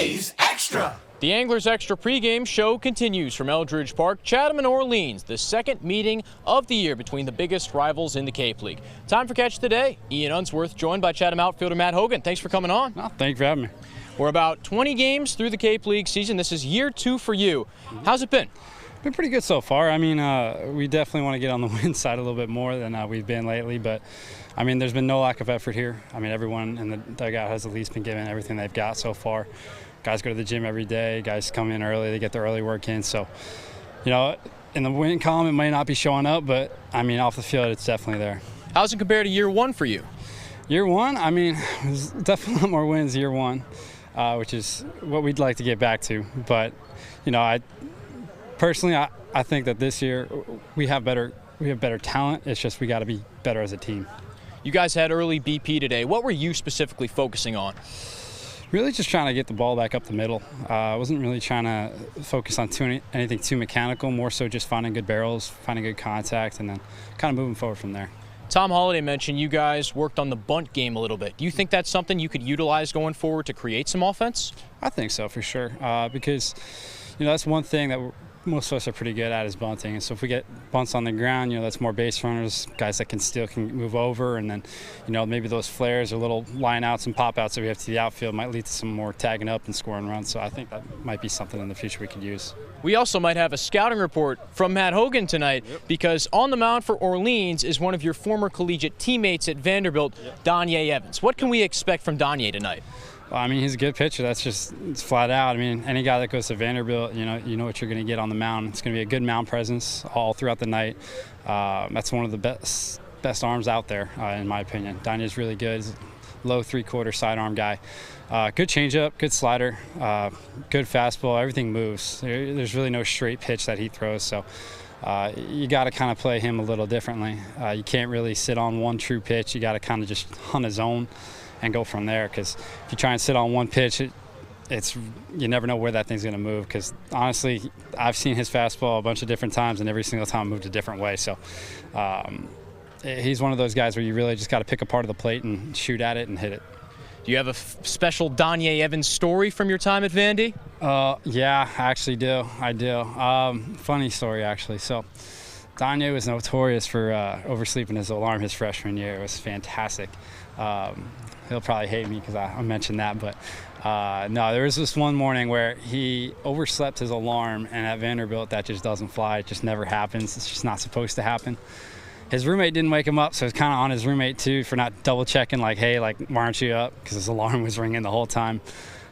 A's Extra. The Anglers Extra pregame show continues from Eldridge Park, Chatham and Orleans, the second meeting of the year between the biggest rivals in the Cape League. Time for Catch of the Day. Ian Unsworth joined by Chatham outfielder Matt Hogan. Thanks for coming on. No, thank you for having me. We're about 20 games through the Cape League season. This is year 2 for you. How's it been? Been pretty good so far. I mean, we definitely want to get on the win side a little bit more than we've been lately, but I mean, there's been no lack of effort here. I mean, everyone in the dugout has at least been given everything they've got so far. Guys go to the gym every day. Guys come in early. They get their early work in. So, you know, in the win column, it may not be showing up, but I mean, off the field, it's definitely there. How's it compared to year 1 for you? Year 1, I mean, there's definitely a lot more wins year 1, which is what we'd like to get back to. But, you know, I think that this year we have better talent. It's just we got to be better as a team. You guys had early BP today. What were you specifically focusing on? Really just trying to get the ball back up the middle. I wasn't really trying to focus on anything too mechanical, more so just finding good barrels, finding good contact, and then kind of moving forward from there. Tom Holliday mentioned you guys worked on the bunt game a little bit. Do you think that's something you could utilize going forward to create some offense? I think so, for sure, because you know that's one thing that most of us are pretty good at is bunting. And so if we get bunts on the ground, you know, that's more base runners, guys that can move over, and then, you know, maybe those flares or little line outs and pop outs that we have to the outfield might lead to some more tagging up and scoring runs. So I think that might be something in the future we could use. We also might have a scouting report from Matt Hogan tonight, because on the mound for Orleans is one of your former collegiate teammates at Vanderbilt, Donye Evans. What can we expect from Donye tonight? Well, I mean, he's a good pitcher. It's flat out. I mean, any guy that goes to Vanderbilt, you know what you're going to get on the mound. It's going to be a good mound presence all throughout the night. That's one of the best arms out there, in my opinion. Donye's really good. He's a low three-quarter sidearm guy. Good changeup, good slider, good fastball. Everything moves. There's really no straight pitch that he throws, so you got to kind of play him a little differently. You can't really sit on one true pitch. You got to kind of just hunt his zone and go from there, because if you try and sit on one pitch, you never know where that thing's going to move, because honestly, I've seen his fastball a bunch of different times, and every single time it moved a different way. So he's one of those guys where you really just got to pick a part of the plate and shoot at it and hit it. Do you have a special Donye Evans story from your time at Vandy? Yeah, I actually do. I do. Funny story, actually. So Donye was notorious for oversleeping his alarm his freshman year. It was fantastic. He'll probably hate me because I mentioned that, but no, there was this one morning where he overslept his alarm, and at Vanderbilt that just doesn't fly. It just never happens. It's just not supposed to happen. His roommate didn't wake him up, so it's kind of on his roommate too for not double checking, like, hey, like, why aren't you up? Because his alarm was ringing the whole time.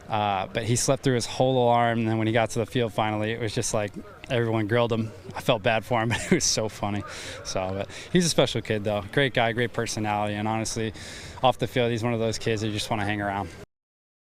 But he slept through his whole alarm, and then when he got to the field finally, it was just like everyone grilled him. I felt bad for him, but it was so funny. But he's a special kid, though. Great guy, great personality, and honestly, off the field, he's one of those kids that you just want to hang around.